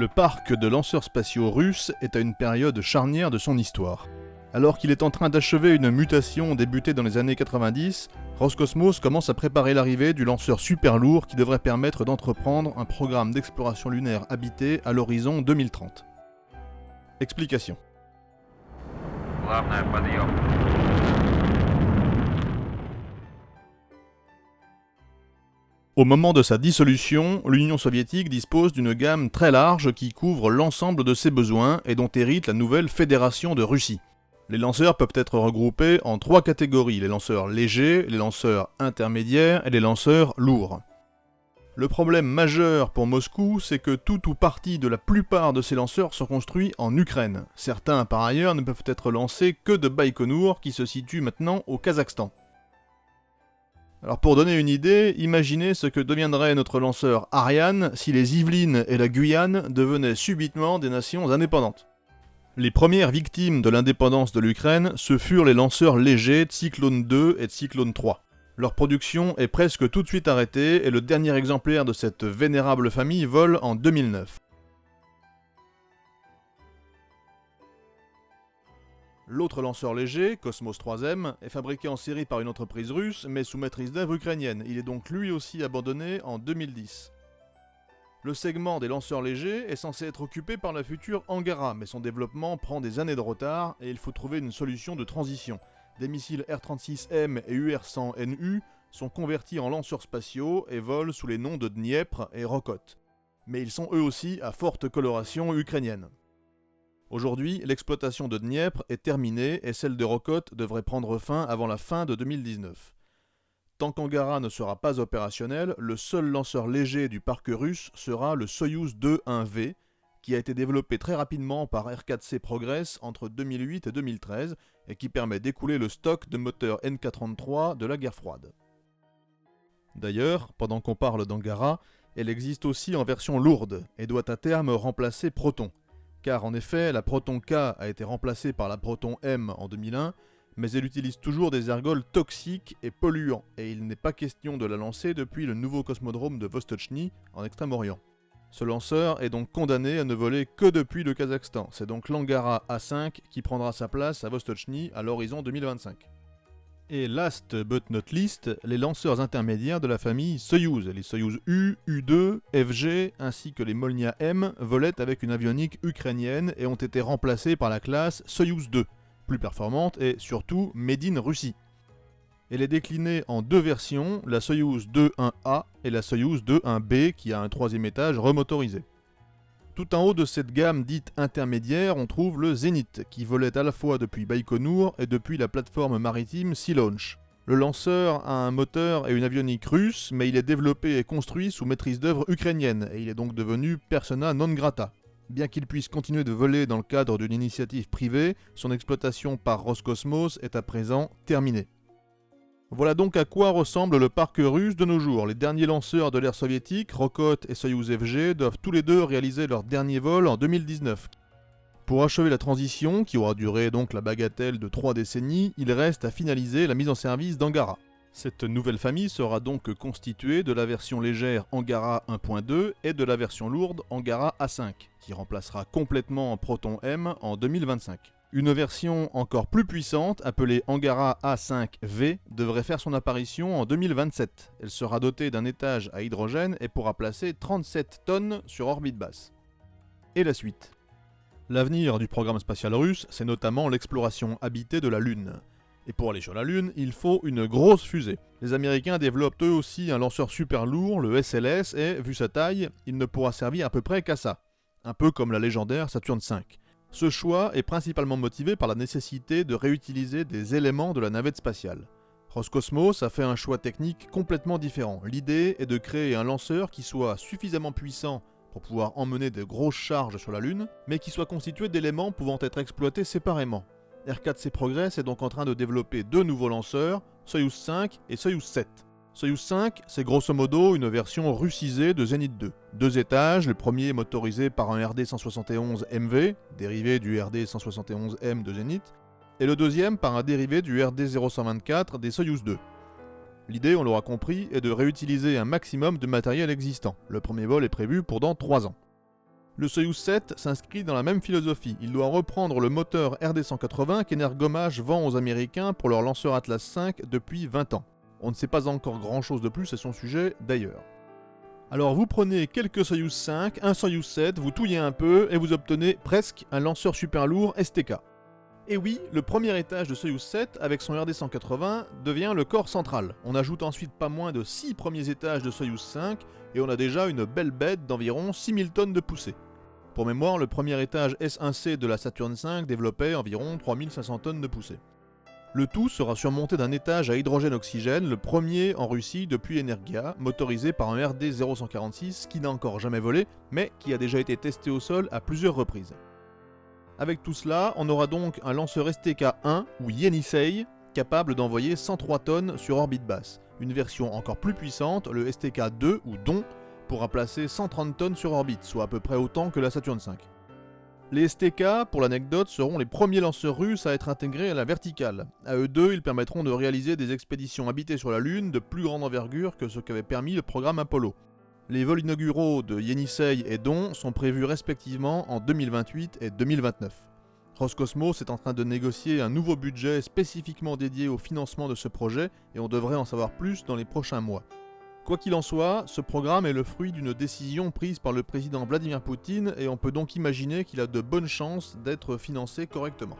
Le parc de lanceurs spatiaux russes est à une période charnière de son histoire. Alors qu'il est en train d'achever une mutation débutée dans les années 90, Roscosmos commence à préparer l'arrivée du lanceur super lourd qui devrait permettre d'entreprendre un programme d'exploration lunaire habité à l'horizon 2030. Explication. Главное, подъем. Au moment de sa dissolution, l'Union soviétique dispose d'une gamme très large qui couvre l'ensemble de ses besoins et dont hérite la nouvelle Fédération de Russie. Les lanceurs peuvent être regroupés en 3 catégories, les lanceurs légers, les lanceurs intermédiaires et les lanceurs lourds. Le problème majeur pour Moscou, c'est que tout ou partie de la plupart de ces lanceurs sont construits en Ukraine. Certains, par ailleurs, ne peuvent être lancés que de Baïkonour, qui se situe maintenant au Kazakhstan. Alors pour donner une idée, imaginez ce que deviendrait notre lanceur Ariane si les Yvelines et la Guyane devenaient subitement des nations indépendantes. Les premières victimes de l'indépendance de l'Ukraine, ce furent les lanceurs légers Cyclone 2 et Cyclone 3. Leur production est presque tout de suite arrêtée et le dernier exemplaire de cette vénérable famille vole en 2009. L'autre lanceur léger, Cosmos 3M, est fabriqué en série par une entreprise russe, mais sous maîtrise d'œuvre ukrainienne. Il est donc lui aussi abandonné en 2010. Le segment des lanceurs légers est censé être occupé par la future Angara, mais son développement prend des années de retard et il faut trouver une solution de transition. Des missiles R-36M et UR-100NU sont convertis en lanceurs spatiaux et volent sous les noms de Dniepr et Rokot. Mais ils sont eux aussi à forte coloration ukrainienne. Aujourd'hui, l'exploitation de Dniepr est terminée et celle de Rokot devrait prendre fin avant la fin de 2019. Tant qu'Angara ne sera pas opérationnel, le seul lanceur léger du parc russe sera le Soyouz 2-1V, qui a été développé très rapidement par R4C Progress entre 2008 et 2013 et qui permet d'écouler le stock de moteurs NK-33 de la guerre froide. D'ailleurs, pendant qu'on parle d'Angara, elle existe aussi en version lourde et doit à terme remplacer Proton. Car en effet, la Proton K a été remplacée par la Proton M en 2001, mais elle utilise toujours des ergols toxiques et polluants, et il n'est pas question de la lancer depuis le nouveau cosmodrome de Vostochny en Extrême-Orient. Ce lanceur est donc condamné à ne voler que depuis le Kazakhstan. C'est donc l'Angara A5 qui prendra sa place à Vostochny à l'horizon 2025. Et last but not least, les lanceurs intermédiaires de la famille Soyouz, les Soyouz U, U2, FG, ainsi que les Molnia M, volaient avec une avionique ukrainienne et ont été remplacés par la classe Soyouz 2, plus performante et surtout made in Russie. Elle est déclinée en 2 versions, la Soyouz 2.1A et la Soyouz 2.1B qui a un 3e étage remotorisé. Tout en haut de cette gamme dite intermédiaire, on trouve le Zénith, qui volait à la fois depuis Baïkonour et depuis la plateforme maritime Sea Launch. Le lanceur a un moteur et une avionique russe, mais il est développé et construit sous maîtrise d'œuvre ukrainienne, et il est donc devenu persona non grata. Bien qu'il puisse continuer de voler dans le cadre d'une initiative privée, son exploitation par Roscosmos est à présent terminée. Voilà donc à quoi ressemble le parc russe de nos jours. Les derniers lanceurs de l'ère soviétique, Rokot et Soyouz FG, doivent tous les deux réaliser leur dernier vol en 2019. Pour achever la transition, qui aura duré donc la bagatelle de 3 décennies, il reste à finaliser la mise en service d'Angara. Cette nouvelle famille sera donc constituée de la version légère Angara 1.2 et de la version lourde Angara A5, qui remplacera complètement Proton M en 2025. Une version encore plus puissante, appelée Angara A5V, devrait faire son apparition en 2027. Elle sera dotée d'un étage à hydrogène et pourra placer 37 tonnes sur orbite basse. Et la suite. L'avenir du programme spatial russe, c'est notamment l'exploration habitée de la Lune. Et pour aller sur la Lune, il faut une grosse fusée. Les Américains développent eux aussi un lanceur super lourd, le SLS, et vu sa taille, il ne pourra servir à peu près qu'à ça. Un peu comme la légendaire Saturn V. Ce choix est principalement motivé par la nécessité de réutiliser des éléments de la navette spatiale. Roscosmos a fait un choix technique complètement différent. L'idée est de créer un lanceur qui soit suffisamment puissant pour pouvoir emmener de grosses charges sur la Lune, mais qui soit constitué d'éléments pouvant être exploités séparément. R4C Progress est donc en train de développer 2 nouveaux lanceurs, Soyouz 5 et Soyouz 7. Soyouz 5, c'est grosso modo une version russisée de Zénith 2. 2 étages, le premier est motorisé par un RD-171MV, dérivé du RD-171M de Zénith, et le deuxième par un dérivé du RD-0124 des Soyouz 2. L'idée, on l'aura compris, est de réutiliser un maximum de matériel existant. Le premier vol est prévu pour dans 3 ans. Le Soyouz 7 s'inscrit dans la même philosophie. Il doit reprendre le moteur RD-180 qu'Energomage vend aux Américains pour leur lanceur Atlas V depuis 20 ans. On ne sait pas encore grand chose de plus à son sujet d'ailleurs. Alors vous prenez quelques Soyouz 5, un Soyouz 7, vous touillez un peu et vous obtenez presque un lanceur super lourd STK. Et oui, le premier étage de Soyouz 7 avec son RD-180 devient le corps central. On ajoute ensuite pas moins de 6 premiers étages de Soyouz 5 et on a déjà une belle bête d'environ 6000 tonnes de poussée. Pour mémoire, le premier étage S1C de la Saturn V développait environ 3500 tonnes de poussée. Le tout sera surmonté d'un étage à hydrogène-oxygène, le premier en Russie depuis Energia, motorisé par un RD-0146 qui n'a encore jamais volé, mais qui a déjà été testé au sol à plusieurs reprises. Avec tout cela, on aura donc un lanceur STK-1 ou Yenisei, capable d'envoyer 103 tonnes sur orbite basse. Une version encore plus puissante, le STK-2 ou DON, pourra placer 130 tonnes sur orbite, soit à peu près autant que la Saturn V. Les STK, pour l'anecdote, seront les premiers lanceurs russes à être intégrés à la verticale. À eux deux, ils permettront de réaliser des expéditions habitées sur la Lune de plus grande envergure que ce qu'avait permis le programme Apollo. Les vols inauguraux de Yenisei et DON sont prévus respectivement en 2028 et 2029. Roscosmos est en train de négocier un nouveau budget spécifiquement dédié au financement de ce projet et on devrait en savoir plus dans les prochains mois. Quoi qu'il en soit, ce programme est le fruit d'une décision prise par le président Vladimir Poutine et on peut donc imaginer qu'il a de bonnes chances d'être financé correctement.